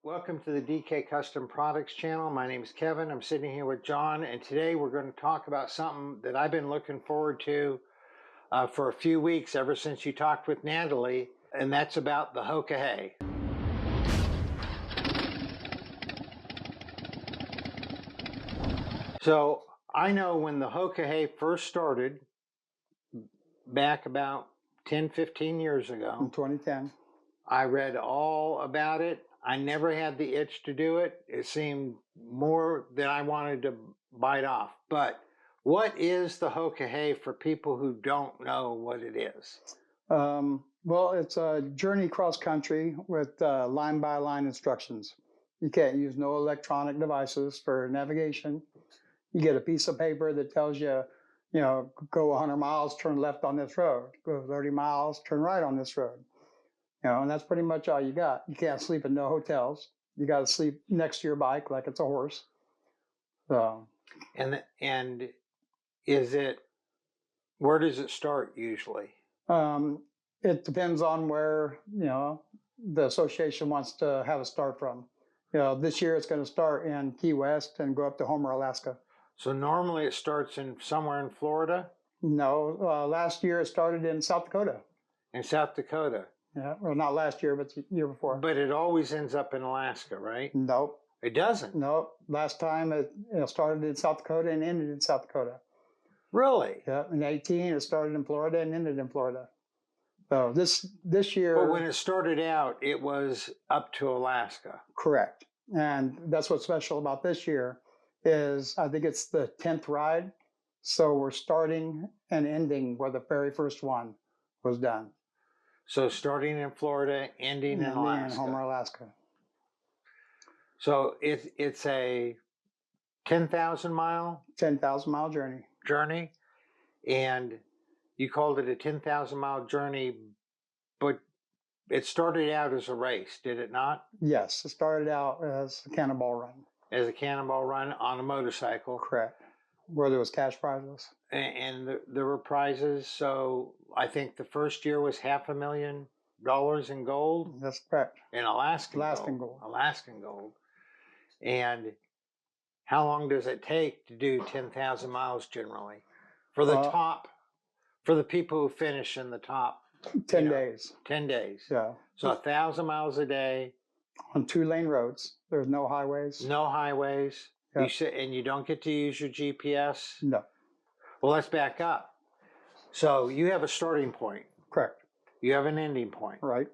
Welcome to the DK Custom Products channel. My name is Kevin. I'm sitting here with John, and today we're going to talk about something that I've been looking forward to for a few weeks, ever since you talked with Natalie, and that's about the Hoka Hey. So I know when the Hoka Hey first started, back about 10-15 years ago, in 2010. I read all about it. I never had the itch to do it. It seemed more that I wanted to bite off. But what is the Hoka Hey for people who don't know what it is? Well, it's a journey cross country with line by line instructions. You can't use no electronic devices for navigation. You get a piece of paper that tells you, go 100 miles, turn left on this road. Go 30 miles, turn right on this road. And that's pretty much all you got. You can't sleep in no hotels. You got to sleep next to your bike like it's a horse. So, And is it, where does it start usually? it depends on where, the association wants to have a start from. This year it's going to start in Key West and go up to Homer, Alaska. So normally it starts in somewhere in Florida? No, last year it started in South Dakota. In South Dakota? Yeah, well, not last year, but the year before. But it always ends up in Alaska, right? Nope. It doesn't? Nope. Last time it started in South Dakota and ended in South Dakota. Really? Yeah, in 2018 it started in Florida and ended in Florida. So this year. But when it started out, it was up to Alaska. Correct. And that's what's special about this year is I think it's the 10th ride. So we're starting and ending where the very first one was done. So starting in Florida, ending in Alaska. In Homer, Alaska. So it's a 10,000 mile? 10,000 mile journey. Journey. And you called it a 10,000 mile journey, but it started out as a race, did it not? Yes, it started out as a cannonball run. As a cannonball run on a motorcycle. Correct. Where there was cash prizes. And there were prizes. So I think the first year was $500,000 in gold. That's correct. In Alaskan gold. Alaskan gold. And how long does it take to do 10,000 miles generally? For the top, for the people who finish in the top. 10 days. 10 days. Yeah. So 1,000 miles a day. On 2-lane roads. There's no highways. No highways. Yeah. And you don't get to use your GPS? No. Well, let's back up. So you have a starting point. Correct. You have an ending point. Right.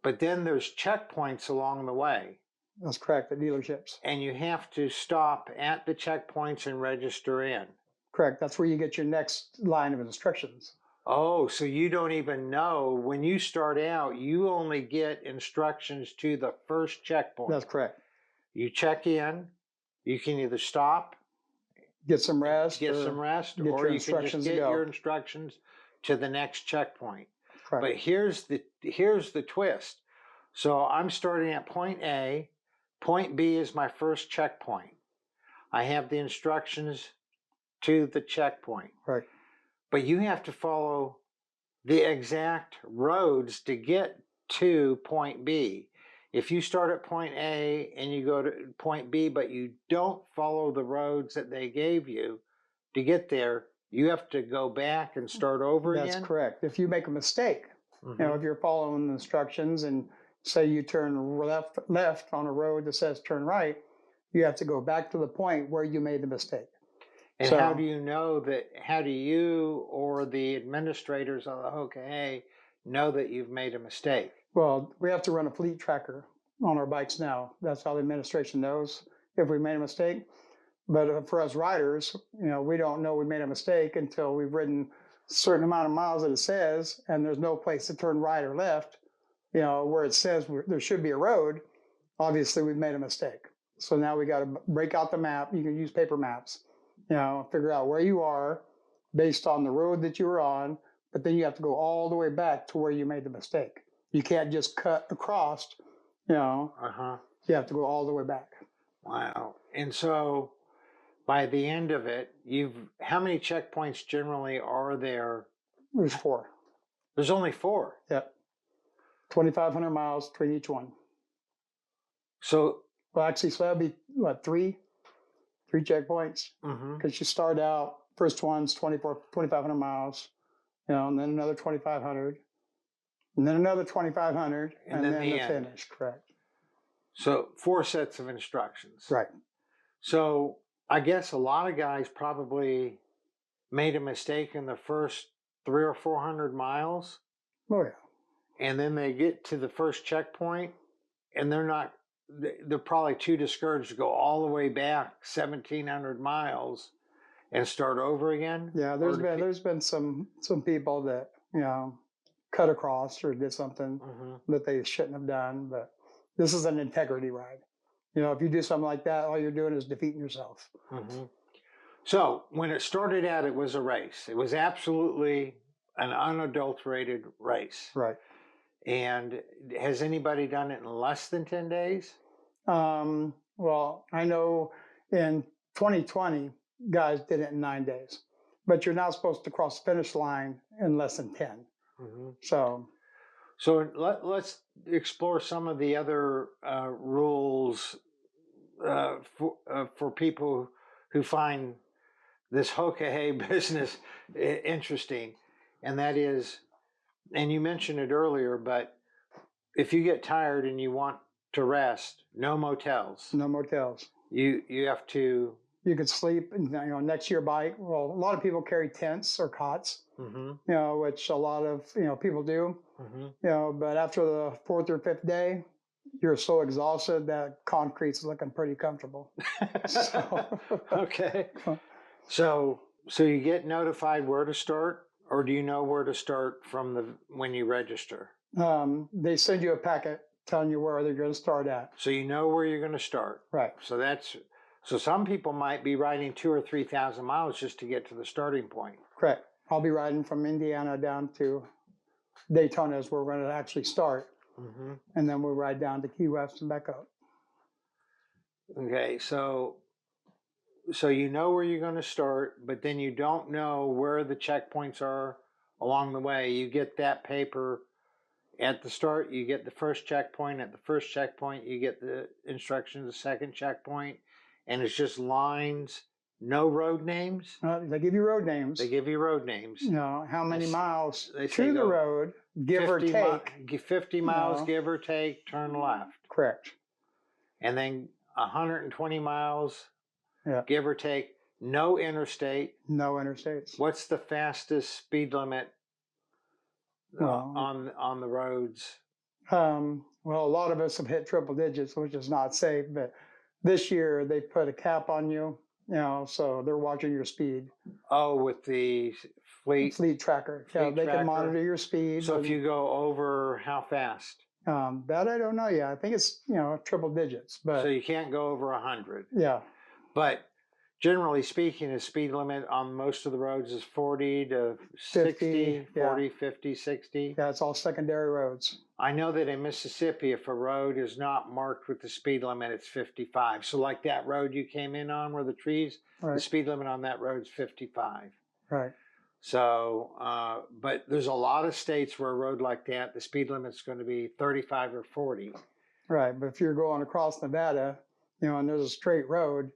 But then there's checkpoints along the way. That's correct, the dealerships. And you have to stop at the checkpoints and register in. Correct. That's where you get your next line of instructions. Oh, so you don't even know. When you start out, you only get instructions to the first checkpoint. That's correct. You check in. You can either stop, get some rest, or you can just get your instructions to the next checkpoint. Correct. But here's the twist. So I'm starting at point A. Point B is my first checkpoint. I have the instructions to the checkpoint. Right. But you have to follow the exact roads to get to point B. If you start at point A and you go to point B, but you don't follow the roads that they gave you to get there, you have to go back and start over again? That's correct. If you make a mistake, if you're following the instructions and say you turn left on a road that says turn right, you have to go back to the point where you made the mistake. And so, how do you know that, how do you or the administrators on the Hoka Hey know that you've made a mistake? Well, we have to run a fleet tracker on our bikes now. That's how the administration knows if we made a mistake. But for us riders, we don't know we made a mistake until we've ridden a certain amount of miles that it says, and there's no place to turn right or left, where it says there should be a road. Obviously, we've made a mistake. So now we got to break out the map. You can use paper maps, figure out where you are based on the road that you were on, but then you have to go all the way back to where you made the mistake. You can't just cut across, You have to go all the way back. Wow. And so by the end of it, how many checkpoints generally are there? There's 4. There's only 4? Yep. 2,500 miles between each one. So, Well, actually, so that'd be what, three checkpoints? mhm. Because you start out, first one's 2,500 miles, and then another 2,500, and then another 2,500, And and then then the the end. finish. Correct. So 4 sets of instructions. Right. So I guess a lot of guys probably made a mistake in the first 300 or 400 miles, Oh yeah. and then they get to the first checkpoint, and they're probably too discouraged to go all the way back 1,700 miles and start over again. Yeah, there's been some people that cut across or did something that they shouldn't have done, but this is an integrity ride. If you do something like that, all you're doing is defeating yourself. So when it started out, it was a race. It was absolutely an unadulterated race. Right. And has anybody done it in less than 10 days? Well, I know in 2020, guys did it in 9 days, but you're not supposed to cross the finish line in less than 10. So let's explore some of the other rules for people who find this Hoka Hey business interesting. And that is, and you mentioned it earlier, but if you get tired and you want to rest, no motels. No motels. You have to. You could sleep, next to your bike. Well, a lot of people carry tents or cots, which a lot of people do. But after the 4th or 5th day, you're so exhausted that concrete's looking pretty comfortable. Okay. So you get notified where to start, or do you know where to start from when you register? They send you a packet telling you where they're going to start at. So you know where you're going to start. Right. So some people might be riding 2,000 or 3,000 miles just to get to the starting point. Correct. I'll be riding from Indiana down to Daytona is where we're going to actually start. And then we'll ride down to Key West and back up. Okay, so you know where you're going to start, but then you don't know where the checkpoints are along the way. You get that paper at the start, you get the first checkpoint. At the first checkpoint, you get the instructions, the second checkpoint, and it's just lines, no road names. They give you road names. They give you road names. How many miles to the road, give or take. 50 miles, give or take, turn left. Correct. And then 120 miles, give or take, no interstate. No interstates. What's the fastest speed limit on the roads? Well, a lot of us have hit triple digits, which is not safe. But this year they put a cap on you, so they're watching your speed. Oh, with the fleet tracker. Yeah, they can monitor your speed. So if you go over, how fast? That I don't know yet. I think it's triple digits, but so you can't go over 100. Yeah. But generally speaking, the speed limit on most of the roads is 40 to 60, 40, 50, 60. Yeah, it's all secondary roads. I know that in Mississippi, if a road is not marked with the speed limit, it's 55. So like that road you came in on where the trees, the speed limit on that road is 55. Right. So, but there's a lot of states where a road like that, the speed limit's going to be 35 or 40. Right, but if you're going across Nevada, and there's a straight road,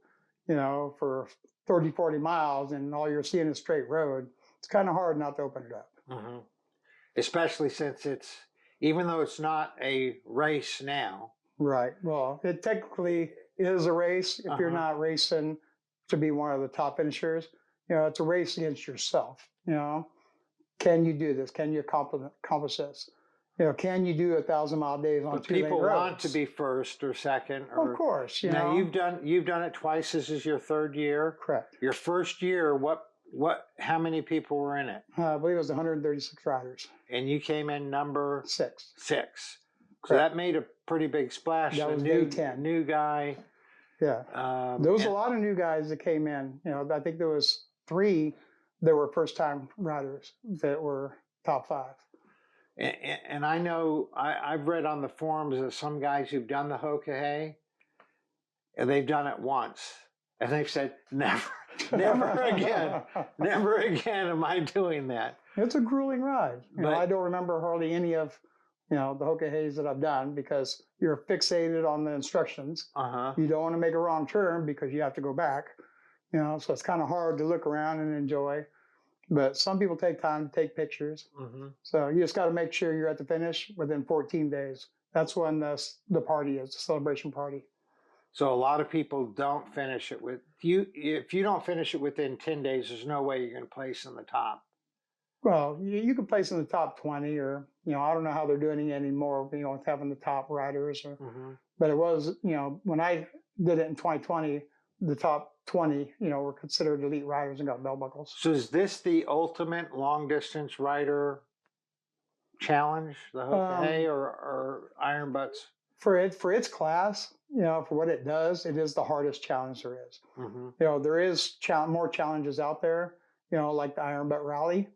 for 30, 40 miles, and all you're seeing is straight road, it's kind of hard not to open it up. Especially since even though it's not a race now. Right, well, it technically is a race if you're not racing to be one of the top finishers. It's a race against yourself. Can you do this? Can you accomplish this? Can you do 1,000-mile days on 2 lane roads? People want to be first or second. Of course, Now you've done it twice. This is your 3rd year. Correct. Your first year, how many people were in it? I believe it was 136 riders. And you came in number 6. So that made a pretty big splash. That was day 10. New guy. Yeah. There was a lot of new guys that came in. I think there was 3 that were first-time riders that were top 5. And I know I've read on the forums of some guys who've done the Hoka Hey, and they've done it once, and they've said, never again am I doing that. It's a grueling ride. I don't remember hardly any of the Hoka Heys that I've done, because you're fixated on the instructions. You don't want to make a wrong turn because you have to go back. So it's kind of hard to look around and enjoy. But some people take time to take pictures. So you just got to make sure you're at the finish within 14 days. That's when the party is, the celebration party. So a lot of people don't finish it with you. If you don't finish it within 10 days, there's no way you're going to place in the top. Well, you can place in the top 20, or I don't know how they're doing it anymore. With having the top riders, but it was when I did it in 2020, the top 20 were considered elite riders and got belt buckles. So is this the ultimate long distance rider challenge, the Hoka Hey or Iron Butts? For its class, for what it does, it is the hardest challenge there is. There is more challenges out there, like the Iron Butt Rally.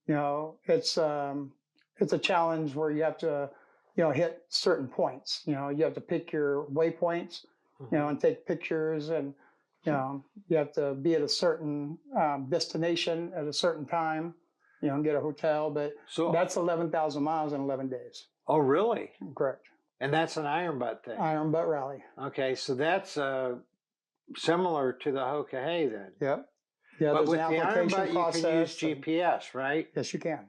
It's a challenge where you have to, hit certain points. You have to pick your waypoints, and take pictures, and you have to be at a certain destination at a certain time, and get a hotel. But that's 11,000 miles in 11 days. Oh, really? Correct. And that's an Iron Butt thing. Iron Butt Rally. Okay, so that's similar to the Hoka Hey then. Yep. Yeah, but with an the Iron Butt, you can use and, GPS, right? Yes, you can.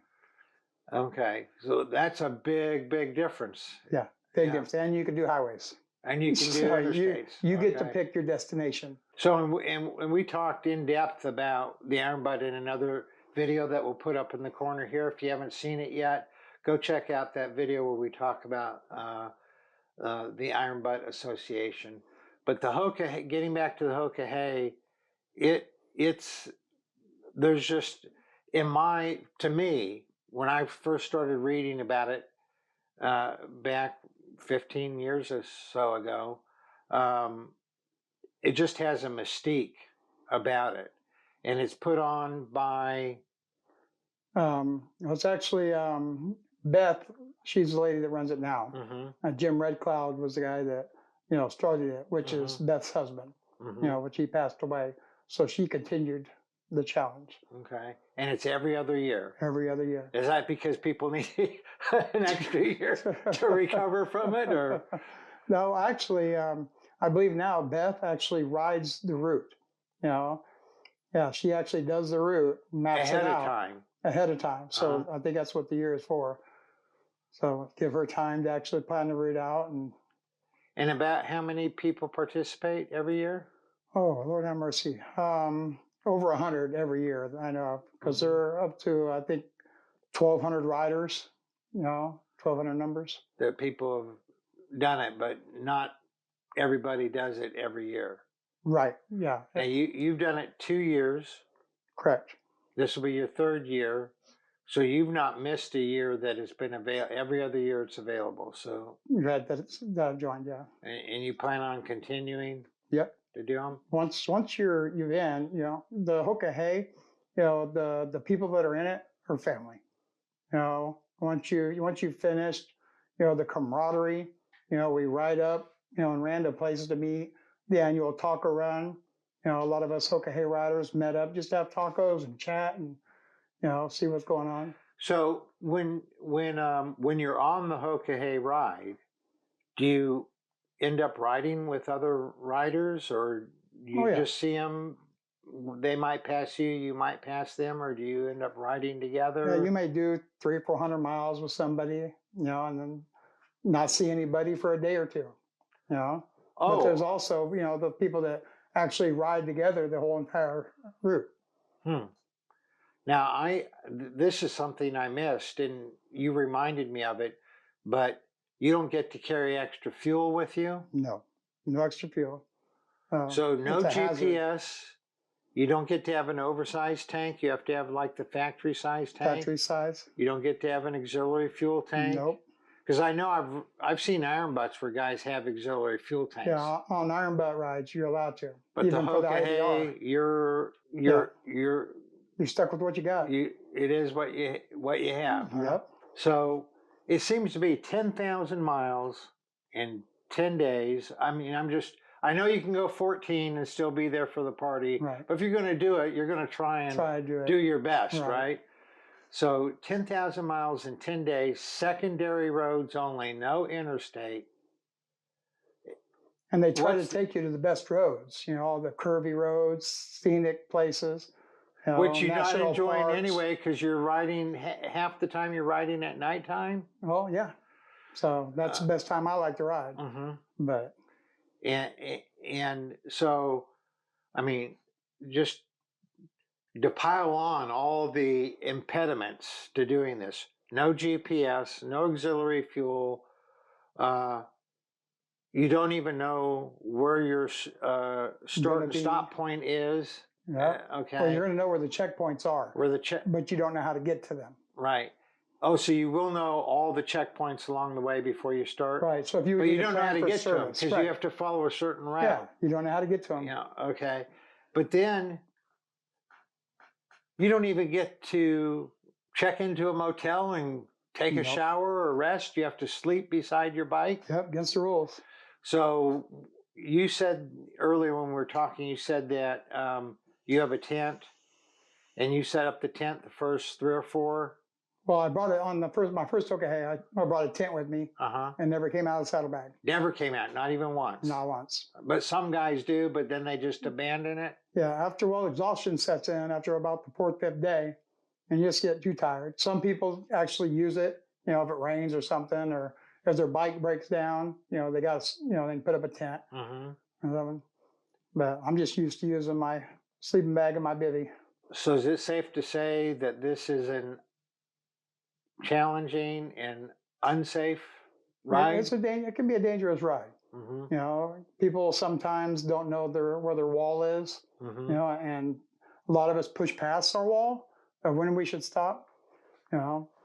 Okay, so that's a big, big difference. Yeah, big difference. And you can do highways. And you can do interstates. You get to pick your destination. So, and we talked in depth about the Iron Butt in another video that we'll put up in the corner here. If you haven't seen it yet, go check out that video where we talk about the Iron Butt Association. But the Hoka Hey, getting back to the Hoka Hey, there's just, to me, when I first started reading about it back 15 years or so ago, it just has a mystique about it. And it's put on by... it's actually Beth. She's the lady that runs it now. Jim Red Cloud was the guy that, started it, which is Beth's husband, which he passed away. So she continued the challenge. Okay. And it's every other year? Every other year. Is that because people need an extra year to recover from it? Or no, actually, I believe now Beth actually rides the route. Yeah, she actually does the route, maps it out ahead of time. So I think that's what the year is for. So give her time to actually plan the route out. And about how many people participate every year? Oh, Lord have mercy. Over 100 every year, I know, because they're up to, I think, 1,200 riders, 1,200 numbers. That people have done it, but not everybody does it every year. Right, yeah. Now, you've done it 2 years. Correct. This will be your third year. So you've not missed a year that it's been available. Every other year it's available. So that I've joined, yeah. And you plan on continuing? Yep. To do them? Once you're in, the Hoka Hey, the people that are in it are family. Once you've finished, the camaraderie, we ride up, in random places to meet. The annual taco run, a lot of us Hoka Hey riders met up just to have tacos and chat and, see what's going on. So when you're on the Hoka Hey ride, do you end up riding with other riders, or you just see them? They might pass you, you might pass them, or do you end up riding together? Yeah, you may do 300 or 400 miles with somebody, and then not see anybody for a day or two, But there's also, the people that actually ride together the whole entire route. Now, this is something I missed, and you reminded me of it, but you don't get to carry extra fuel with you? No extra fuel. So no GPS. You don't get to have an oversized tank. You have to have like the factory size tank. Factory size. You don't get to have an auxiliary fuel tank. Nope. Because I know I've seen Iron Butts where guys have auxiliary fuel tanks. Yeah, on Iron Butt rides you're allowed to. But even the for Hoka Hey, you're stuck with what you got. It is what you have. Yep. So it seems to be 10,000 miles in 10 days. I mean, I know you can go 14 and still be there for the party. Right. But if you're going to do it, you're going to try and do your best, right? So 10,000 miles in 10 days, secondary roads only, no interstate. And they try to take you to the best roads, all the curvy roads, scenic places, Which you're not national enjoying parks. anyway because you're riding, half the time you're riding at nighttime. Well, yeah. So that's the best time I like to ride. But and so, I mean, just to pile on all the impediments to doing this, no GPS, no auxiliary fuel. You don't even know where your start and stop point is. Yeah. Okay. Well, you're going to know where the checkpoints are. Where the but you don't know how to get to them. Right. Oh, so you will know all the checkpoints along the way before you start. Right. So if you but you don't know how to get service, to them because you have to follow a certain route. Yeah. You don't know how to get to them. Yeah. Okay. But then you don't even get to check into a motel and take a shower or rest. You have to sleep beside your bike. Yep. Against the rules. So you said earlier when we were talking, you said that you have a tent and you set up the tent the first 3 or 4. Well, I brought it on my first Hoka Hey. I brought a tent with me and never came out of the saddlebag. Never came out, not even once. Not once. But some guys do, but then they just abandon it. Yeah, after exhaustion sets in after about the 4th, 5th day, and you just get too tired. Some people actually use it, if it rains or something, or as their bike breaks down, they got, they can put up a tent. But I'm just used to using my sleeping bag and my bivvy. So is it safe to say that this is an challenging and unsafe ride? It can be a dangerous ride. People sometimes don't know where their wall is, and a lot of us push past our wall of when we should stop,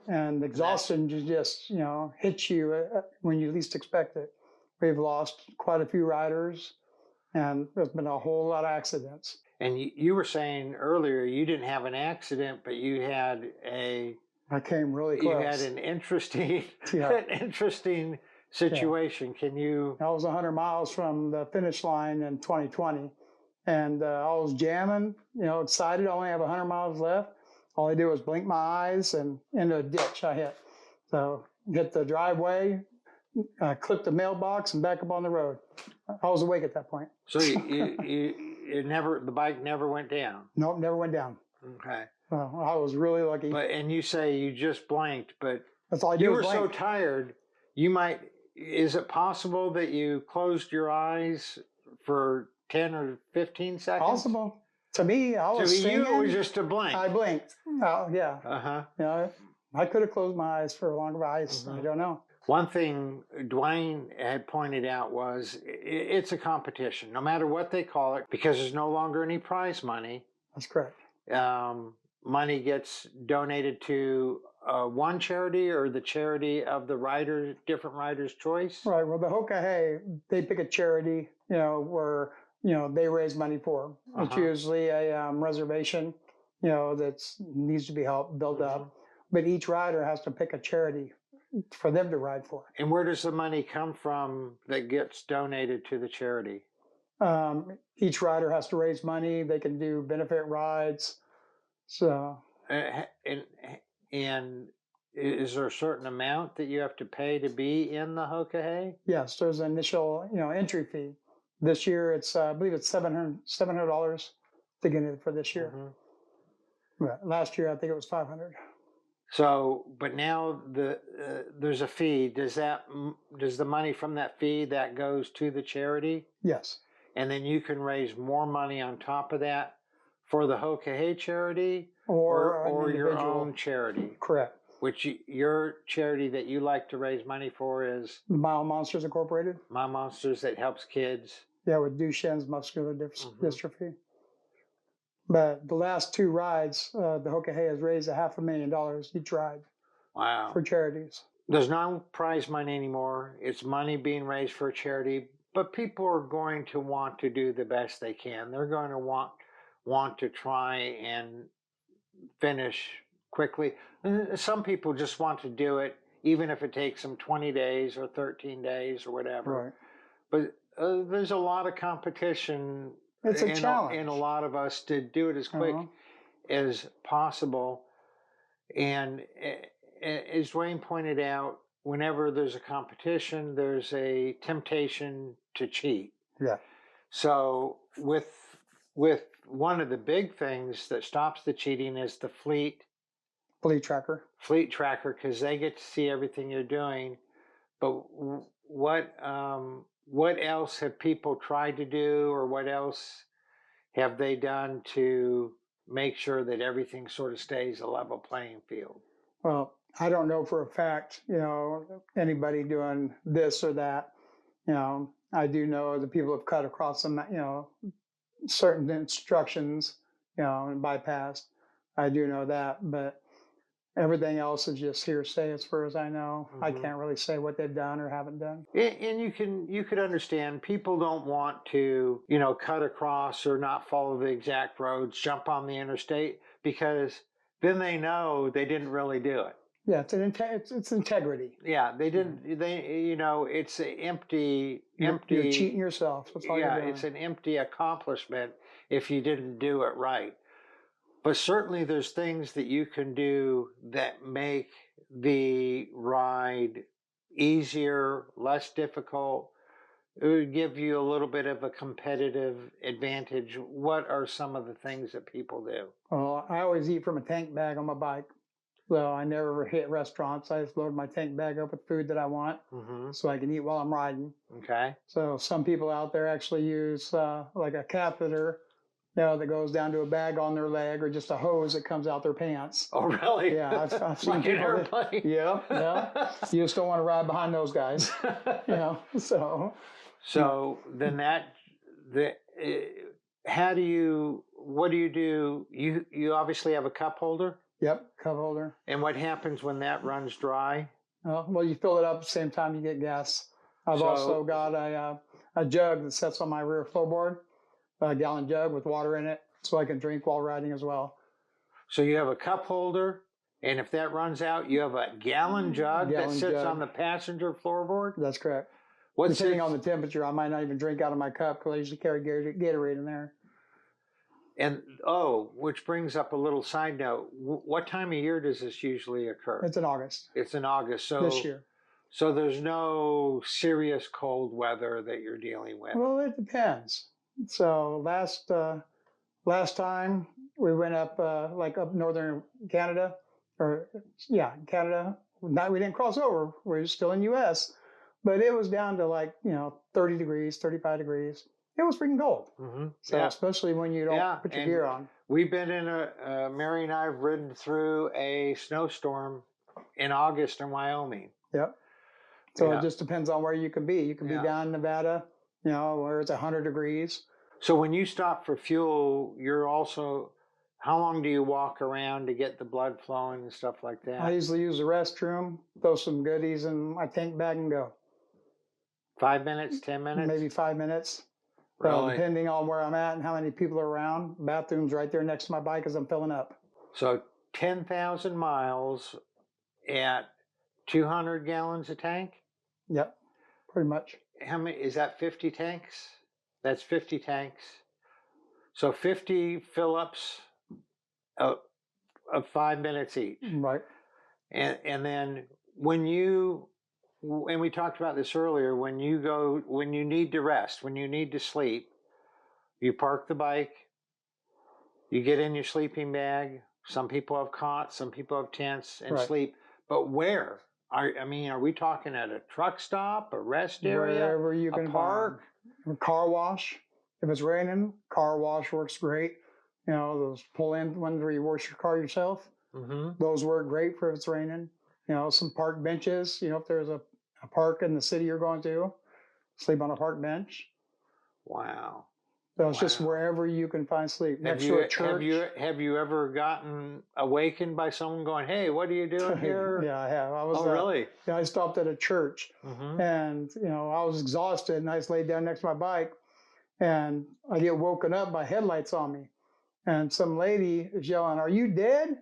and exhaustion just, hits you when you least expect it. We've lost quite a few riders, and there's been a whole lot of accidents. And you were saying earlier you didn't have an accident, but you had I came really close. You had an interesting, interesting situation. Yeah. Can you? I was 100 miles from the finish line in 2020, and I was jamming, excited. I only have 100 miles left. All I did was blink my eyes and into a ditch I hit. So hit the driveway, clipped the mailbox, and back up on the road. I was awake at that point. So the bike never went down? Nope, never went down. Okay. Well, I was really lucky. And you say you just blanked, but that's all I did. You were so tired, is it possible that you closed your eyes for 10 or 15 seconds? Possible. To me, I was singing. You, it was just a blink. I blinked. Yeah. I could have closed my eyes for a longer eyes. I don't know. One thing Dwayne had pointed out was it's a competition, no matter what they call it, because there's no longer any prize money. That's correct. Money gets donated to one charity or the charity of the different riders' choice. Right. Well, the Hoka Hey, they pick a charity, where, they raise money for. It's usually a reservation, that needs to be helped build up. But each rider has to pick a charity for them to ride for. And where does the money come from that gets donated to the charity? Each rider has to raise money. They can do benefit rides. So. And is there a certain amount that you have to pay to be in the Hoka Hey? Yes, there's an initial, entry fee. This year, it's I believe it's $700 to get in for this year. But last year, I think it was $500. So, but now there's a fee. Does the money from that fee that goes to the charity? Yes. And then you can raise more money on top of that for the Hoka Hey charity or your own charity. Correct. Which your charity that you like to raise money for is Mile Monsters Incorporated. Mile Monsters that helps kids. Yeah, with Duchenne's muscular dystrophy. But the last 2 rides, the Hoka Hey has raised $500,000 each ride. Wow. For charities. There's no prize money anymore. It's money being raised for a charity, but people are going to want to do the best they can. They're going to want to try and finish quickly. Some people just want to do it, even if it takes them 20 days or 13 days or whatever. Right. But there's a lot of competition. It's a challenge. In a lot of us to do it as quick as possible. And as Dwayne pointed out, whenever there's a competition, there's a temptation to cheat. Yeah. So with one of the big things that stops the cheating is the fleet tracker. Fleet tracker, because they get to see everything you're doing. But what else have people tried to do, or what else have they done to make sure that everything sort of stays a level playing field? Well, I don't know for a fact, anybody doing this or that. I do know the people have cut across some, certain instructions, and bypassed. I do know that, but everything else is just hearsay as far as I know. Mm-hmm. I can't really say what they've done or haven't done. And you could understand people don't want to, cut across or not follow the exact roads, jump on the interstate, because then they know they didn't really do it. Yeah, it's integrity. Yeah, they didn't. It's an empty. You're cheating yourself. That's all you're doing. It's an empty accomplishment if you didn't do it right. But certainly, there's things that you can do that make the ride easier, less difficult. It would give you a little bit of a competitive advantage. What are some of the things that people do? Well, I always eat from a tank bag on my bike. So I never hit restaurants. I just load my tank bag up with food that I want, so I can eat while I'm riding. Okay. So some people out there actually use like a catheter, that goes down to a bag on their leg, or just a hose that comes out their pants. Oh, really? Yeah, I've seen like people. An airplane. Yeah. You just don't want to ride behind those guys. So then what do you do? You obviously have a cup holder. Yep, cup holder. And what happens when that runs dry? Well, you fill it up at the same time you get gas. I've also got a jug that sits on my rear floorboard, a gallon jug with water in it, so I can drink while riding as well. So you have a cup holder, and if that runs out, you have a gallon jug that sits on the passenger floorboard? That's correct. Depending on the temperature, I might not even drink out of my cup because I usually carry Gatorade in there. And, which brings up a little side note. What time of year does this usually occur? It's in August. It's in August. So this year. So there's no serious cold weather that you're dealing with? Well, it depends. So last time we went up, up northern Canada, Canada. We didn't cross over. We're still in U.S., but it was down to 30 degrees, 35 degrees. It was freaking cold. Mm-hmm. So especially when you don't put your gear on. We've been in Mary and I have ridden through a snowstorm in August in Wyoming. Yep. So it just depends on where you can be. You can be down in Nevada, where it's 100 degrees. So when you stop for fuel, how long do you walk around to get the blood flowing and stuff like that? I usually use the restroom, throw some goodies in my tank bag and go. 5 minutes, 10 minutes? Maybe 5 minutes. Really? Depending on where I'm at and how many people are around. Bathroom's right there next to my bike as I'm filling up. So 10,000 miles at 200 gallons a tank? Yep, pretty much. How many, is that 50 tanks? That's 50 tanks. So 50 fill-ups of 5 minutes each. Right. And then and we talked about this earlier, when you need to rest, when you need to sleep, you park the bike, you get in your sleeping bag. Some people have cots, some people have tents and sleep. But where? Are we talking at a truck stop, a rest area, wherever you can park? A car wash. If it's raining, car wash works great. Those pull-in ones where you wash your car yourself. Mm-hmm. Those work great for if it's raining. Some park benches. If there's a park in the city you're going to, sleep on a park bench. Wow. So it's just wherever you can find sleep. Next to a church. Have you ever gotten awakened by someone going, "Hey, what are you doing here?" Yeah, I have. Really? Yeah, I stopped at a church, and I was exhausted, and I just laid down next to my bike, and I get woken up by headlights on me, and some lady is yelling, "Are you dead?"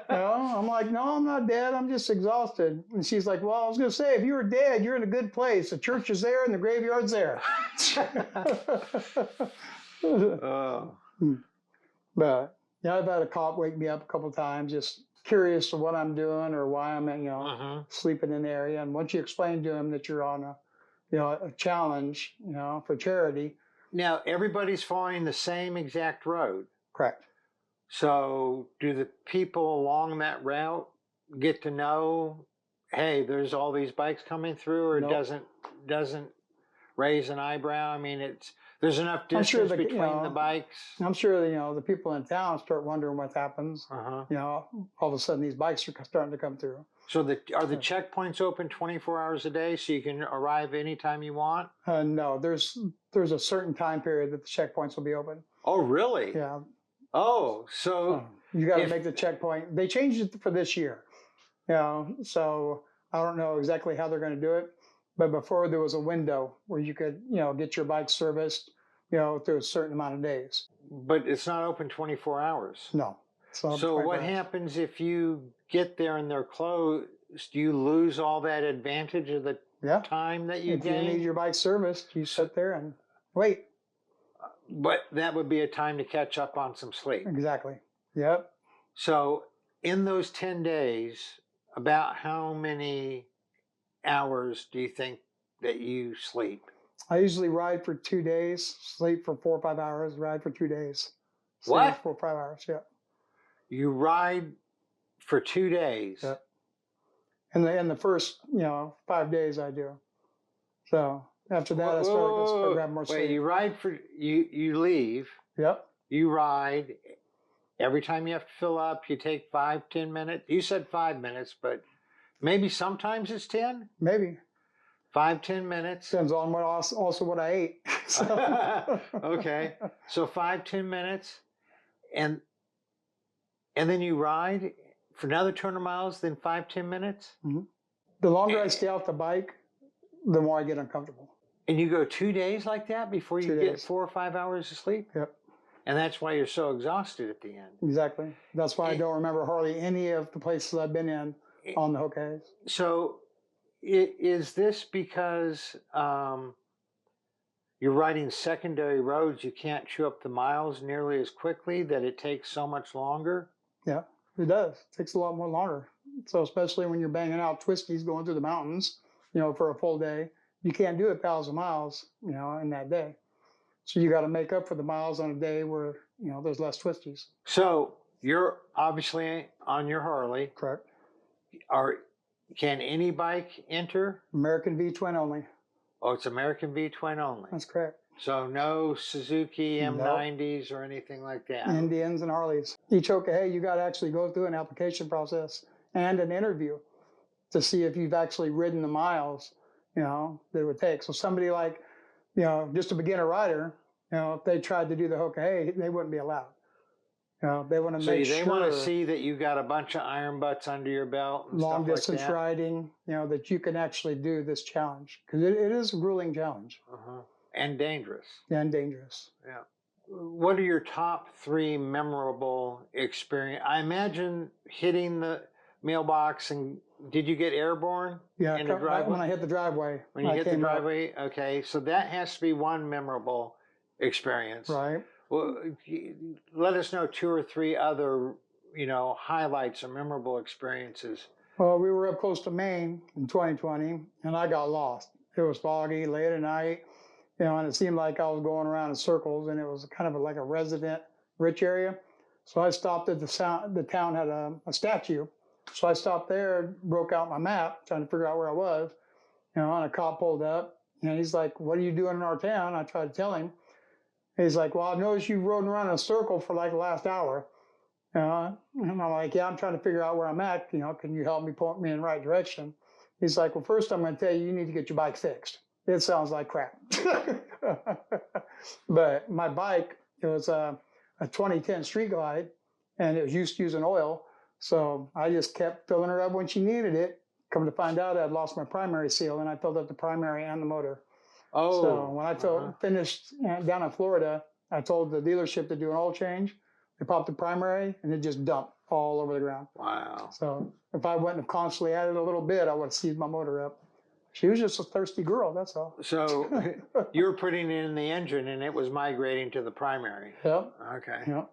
I'm like, "No, I'm not dead. I'm just exhausted." And she's like, "Well, I was going to say, if you were dead, you're in a good place. The church is there, and the graveyard's there." But I've had a cop wake me up a couple of times, just curious to what I'm doing or why I'm, Uh-huh. sleeping in the area. And once you explain to them that you're on a challenge, for charity, Now, everybody's following the same exact road. correct. So, do the people along that route get to know, hey, there's all these bikes coming through, or Nope. doesn't raise an eyebrow? I mean, there's enough I'm sure distance between the bikes. I'm sure the people in town start wondering what happens. Uh-huh. All of a sudden these bikes are starting to come through. So, are the checkpoints open 24 hours a day, so you can arrive anytime you want? No, there's a certain time period that the checkpoints will be open. Oh, really? Yeah. Oh, so you got to make the checkpoint. They changed it for this year. So I don't know exactly how they're going to do it, but before there was a window where you could, get your bike serviced, through a certain amount of days. But it's not open 24 hours. No. So what happens if you get there and they're closed? Do you lose all that advantage of the time that you gain? If you need your bike serviced, you sit there and wait. But that would be a time to catch up on some sleep. Exactly. Yep. So in those 10 days, about how many hours do you think that you sleep? I usually ride for 2 days, sleep for 4 or 5 hours, ride for 2 days. What? 4 or 5 hours, yeah. You ride for 2 days? Yep. And in the first, 5 days I do. So after that, I start grabbing more sleep. Wait, you ride for, you leave. Yep. You ride. Every time you have to fill up, you take 5, 10 minutes. You said 5 minutes, but maybe sometimes it's 10? Maybe. 5, 10 minutes. Depends on what I ate. Okay. So 5, 10 minutes. And then you ride for another 200 miles, then 5, 10 minutes? Mm-hmm. The longer I stay off the bike, the more I get uncomfortable. And you go 2 days like that before you get 4 or 5 hours of sleep? Yep. And that's why you're so exhausted at the end. Exactly. That's why I don't remember hardly any of the places I've been in on the Hoka Hey. So is this because you're riding secondary roads, you can't chew up the miles nearly as quickly, that it takes so much longer? Yeah, it does. It takes a lot more longer. So especially when you're banging out twisties going through the mountains, for a full day, you can't do 1,000 miles, in that day. So you got to make up for the miles on a day where, there's less twisties. So you're obviously on your Harley. Correct. Can any bike enter? American V-twin only. Oh, it's American V-twin only. That's correct. So no Suzuki M90s or anything like that? Indians and Harleys. Each Hoka Hey, you got to actually go through an application process and an interview to see if you've actually ridden the miles, that it would take. So somebody like, just a beginner rider, if they tried to do the Hoka Hey, they wouldn't be allowed. They want to make sure. So they want to see that you got a bunch of iron butts under your belt and long stuff distance like that. riding, that you can actually do this challenge, because it is a grueling challenge. And dangerous. And dangerous. Yeah. What are your top 3 memorable experience? I imagine hitting the mailbox, and did you get airborne? Yeah, in the driveway? when I hit the driveway. When you hit the driveway, okay. So that has to be one memorable experience. Right. Well, let us know 2 or 3 other, highlights or memorable experiences. Well, we were up close to Maine in 2020, and I got lost. It was foggy, late at night, and it seemed like I was going around in circles, and it was kind of like a resident rich area. So I stopped at the town had a statue. So I stopped there, broke out my map, trying to figure out where I was, and a cop pulled up, and he's like, "What are you doing in our town?" I tried to tell him. He's like, "Well, I've noticed you've rode around in a circle for like the last hour." And I'm like, "Yeah, I'm trying to figure out where I'm at. Can you help me point me in the right direction?" He's like, "Well, first I'm going to tell you, you need to get your bike fixed. It sounds like crap." But my bike, it was a 2010 Street Glide, and it was used to using oil. So I just kept filling her up when she needed it. Come to find out, I'd lost my primary seal, and I filled up the primary and the motor. Oh. So when I finished down in Florida, I told the dealership to do an oil change. They popped the primary, and it just dumped all over the ground. Wow. So if I wouldn't have constantly added a little bit, I would have seized my motor up. She was just a thirsty girl, that's all. So you were putting it in the engine, and it was migrating to the primary. Yep. Okay. Yep.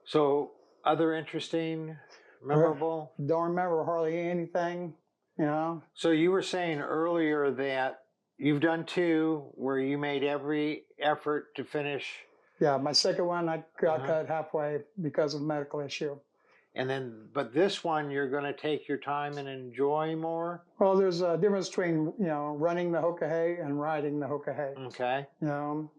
So other interesting, Or- memorable? Don't remember hardly anything, you know. So you were saying earlier that you've done 2 where you made every effort to finish, Yeah, my second one, I got Uh-huh. cut halfway because of a medical issue. and then, but this one you're going to take your time and enjoy more? Well, there's a difference between, you know, running the Hoka Hey and riding the Hoka Hey. Okay. You know,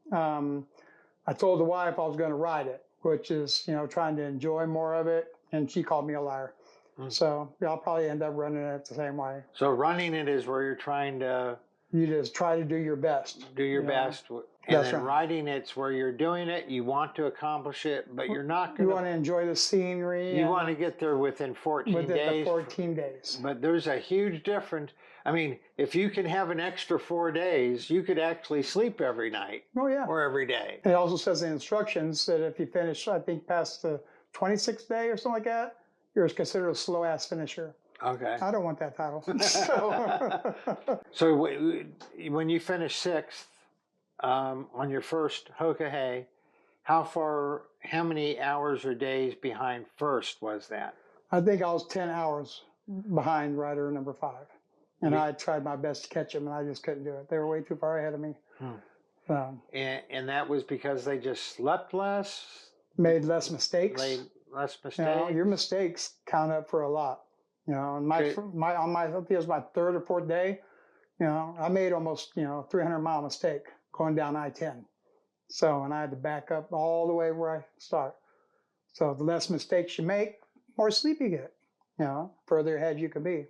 I told the wife I was going to ride it, which is, you know, trying to enjoy more of it, and she called me a liar. Mm. So yeah, I'll probably end up running it the same way. So running it is where you're trying to You just try to do your best. do your you know. best. And That's then right. riding it's where you're doing it, you want to accomplish it, but you're not You going want to enjoy the scenery. you want to get there within 14 within days. the 14 days. But there's a huge difference. I mean, if you can have an extra 4 days, you could actually sleep every night Oh yeah. or every day. It also says in instructions that if you finish, I think past the 26th day or something like that, you're considered a slow ass finisher. Okay. I don't want that title. So, So when you finished 6th on your first Hoka Hey, how many hours or days behind first was that? I think I was 10 hours behind rider number 5. And I tried my best to catch them, and I just couldn't do it. They were way too far ahead of me. And that was because they just slept less, Made less mistakes. made less You know, mistakes. your mistakes count up for a lot. You know, and I think it was my 3rd or 4th day, you know, I made almost, 300-mile mistake going down I-10. So, and I had to back up all the way where I start. So the less mistakes you make, more sleep you get, further ahead you can be.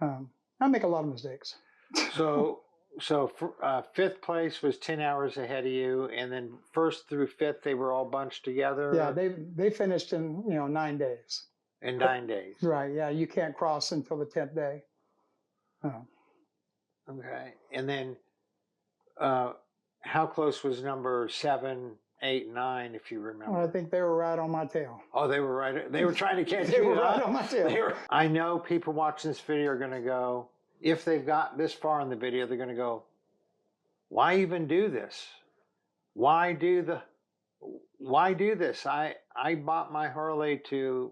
I make a lot of mistakes. So 5th place was 10 hours ahead of you, and then 1st through 5th they were all bunched together. Yeah, they finished in 9 days. In 9 days. Right. Yeah, you can't cross until the 10th day. Okay, and then how close was number 7, 8, 9, if you remember? I think they were right on my tail. Oh, they were right. They were trying to catch They you. were right on my tail. I know people watching this video are going to go, if they've got this far in the video, they're going to go, why even do this? Why do this? I bought my Harley to,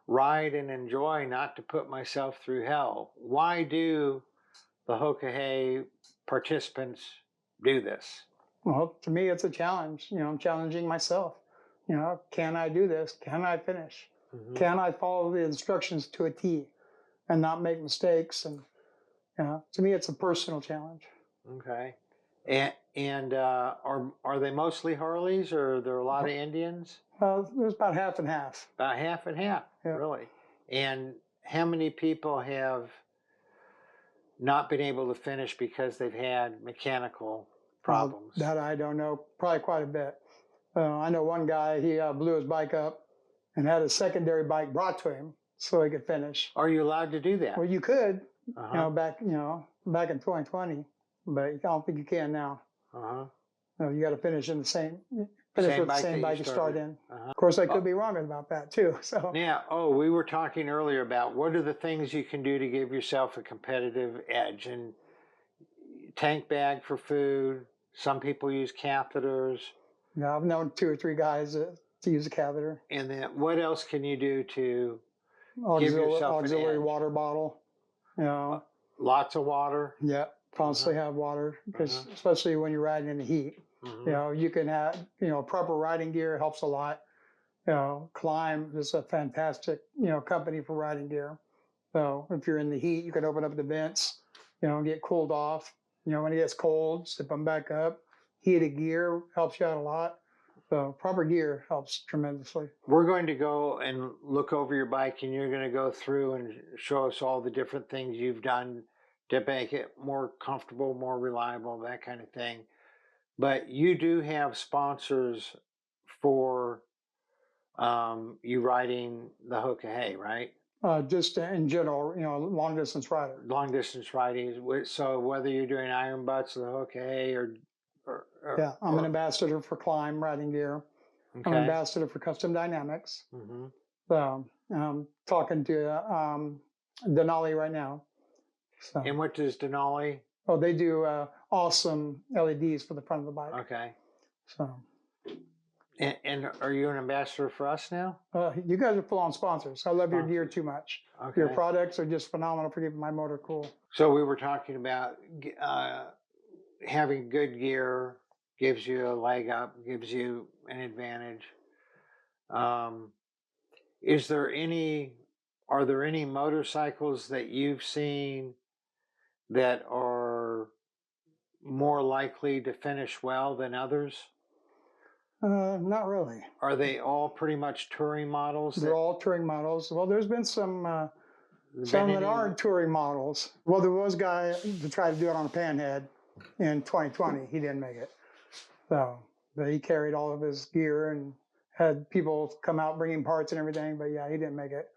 ride and enjoy, not to put myself through hell. Why do the Hoka Hey participants do this? Well, to me, it's a challenge. I'm challenging myself. Can I do this? Can I finish? Mm-hmm. Can I follow the instructions to a T and not make mistakes? And, to me, it's a personal challenge. Okay. And are they mostly Harleys, or are there a lot of Indians? There's about half and half. About half and half, yeah. Really. And how many people have not been able to finish because they've had mechanical problems? That I don't know. Probably quite a bit. I know one guy, he blew his bike up and had a secondary bike brought to him so he could finish. Are you allowed to do that? Well, you could, back in 2020, but I don't think you can now. You got to finish in the same with the same bike you start in. Of course, I could be wrong about that too. So yeah. Oh, we were talking earlier about what are the things you can do to give yourself a competitive edge, and tank bag for food. Some people use catheters. Yeah, I've known 2 or 3 guys to use a catheter. And then what else can you do to give yourself yourself auxiliary an edge? water bottle? Lots of water. Yeah, constantly have water, because especially when you're riding in the heat. You can have, proper riding gear helps a lot. Climb is a fantastic, company for riding gear. So if you're in the heat, you can open up the vents, and get cooled off. When it gets cold, zip them back up. Heated gear helps you out a lot. So proper gear helps tremendously. We're going to go and look over your bike, and you're going to go through and show us all the different things you've done to make it more comfortable, more reliable, that kind of thing. But you do have sponsors for you riding the Hoka Hey, right? Just in general, long distance rider. Long distance riding. So whether you're doing iron butts or the Hoka Hey yeah, I'm an ambassador for Climb riding gear. Okay. I'm an ambassador for Custom Dynamics. So I'm talking to Denali right now. So. And what does Denali? Oh, they do awesome LEDs for the front of the bike. Okay. So. And are you an ambassador for us now? You guys are full-on sponsors. I love your gear Sponsors. too much. Okay. Your products are just phenomenal for keeping my motor cool. So we were talking about having good gear gives you a leg up, gives you an advantage. Is there any? Are there any motorcycles that you've seen that are more likely to finish well than others? Not really. Are they all pretty much touring models? They're all touring models. Well, there's been some that aren't touring models. Well, there was a guy to try to do it on a panhead in 2020. He didn't make it. So, but he carried all of his gear and had people come out bringing parts and everything. But yeah, he didn't make it.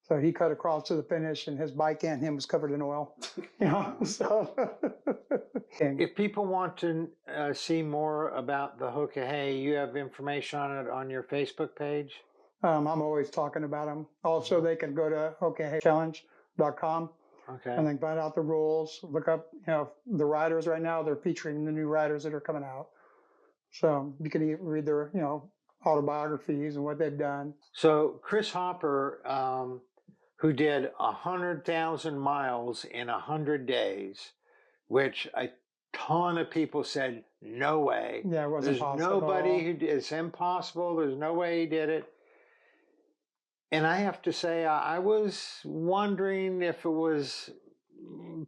So he cut across to the finish, and his bike and him was covered in oil. You know, so. If people want to see more about the Hoka Hey, you have information on it on your Facebook page? I'm always talking about them. Also, they can go to hokaheychallenge.com. Okay. And then find out the rules. Look up, the riders right now. They're featuring the new riders that are coming out. So you can read their, autobiographies and what they've done. So Chris Hopper, who did 100,000 miles in 100 days, which a ton of people said, no way. Yeah, it wasn't possible. There's nobody who did, it's impossible. There's no way he did it. And I have to say, I was wondering if it was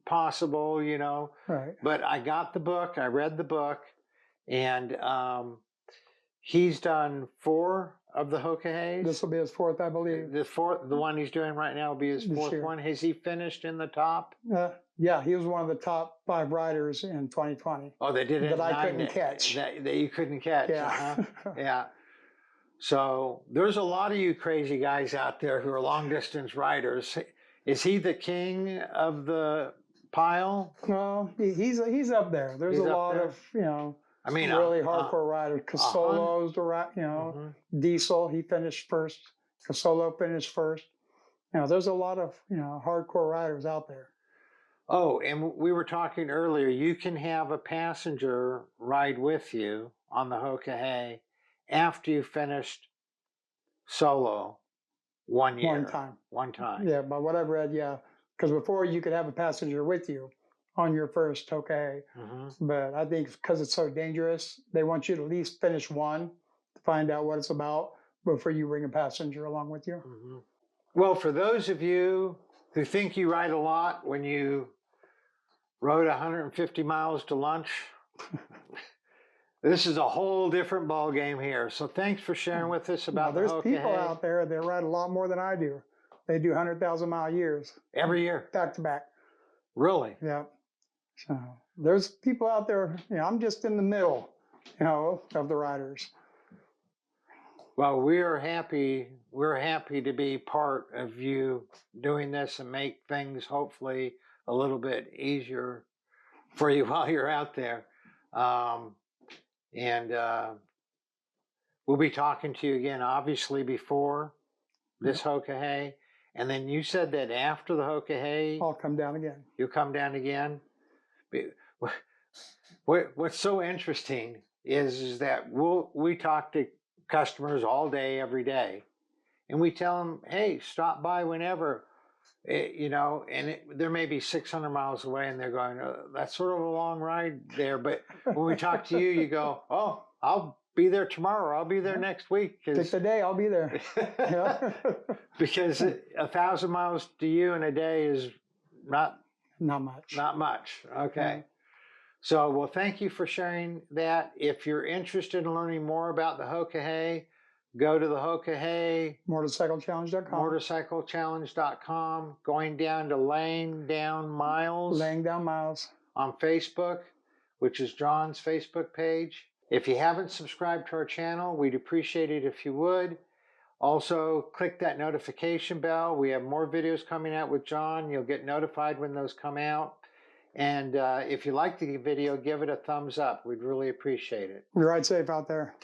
possible, Right. But I got the book, I read the book, and he's done 4 of the Hoka Heys. This will be his 4th, I believe. The one he's doing right now will be his 4th one. Has he finished in the top? Yeah, he was one of the top 5 riders in 2020. Oh, they did it that I couldn't catch. That you couldn't catch. Yeah. Yeah. So there's a lot of you crazy guys out there who are long distance riders. Is he the king of the pile? No, he's up there. There's a lot of really hardcore riders. Casolo's Diesel, he finished first. Casolo finished first. There's a lot of hardcore riders out there. Oh, and we were talking earlier. You can have a passenger ride with you on the Hoka Hey after you finished solo 1 year. One time. Yeah, by what I've read, yeah. Because before you could have a passenger with you on your first Hoka Hey. Mm-hmm. But I think because it's so dangerous, they want you to at least finish one to find out what it's about before you bring a passenger along with you. Mm-hmm. Well, for those of you who think you ride a lot when you rode 150 miles to lunch, this is a whole different ball game here. So thanks for sharing with us about the Hoka Hey. There's people out there that ride a lot more than I do. They do 100,000-mile years. Every year? Back to back. Really? Yeah. So there's people out there, I'm just in the middle, of the riders. Well, we're happy to be part of you doing this and make things hopefully a little bit easier for you while you're out there. And we'll be talking to you again, obviously, before this Hoka Hey. And then you said that after the Hoka Hey, I'll come down again. You'll come down again? What's so interesting is that we talk to customers all day, every day. And we tell them, hey, stop by whenever. There may be 600 miles away and they're going, oh, that's sort of a long ride there. But when we talk to you, you go, oh, I'll be there tomorrow. I'll be there next week. Pick the day, I'll be there. Because 1,000 miles to you in a day is not much. Not much. Okay. Yeah. So, well, thank you for sharing that. If you're interested in learning more about the Hoka Hey, go to the Hoka Hey. Motorcyclechallenge.com. Motorcyclechallenge.com. Going down to Laying Down Miles. Laying Down Miles. On Facebook, which is John's Facebook page. If you haven't subscribed to our channel, we'd appreciate it if you would. Also, click that notification bell. We have more videos coming out with John. You'll get notified when those come out. And if you like the video, give it a thumbs up. We'd really appreciate it. Ride safe out there.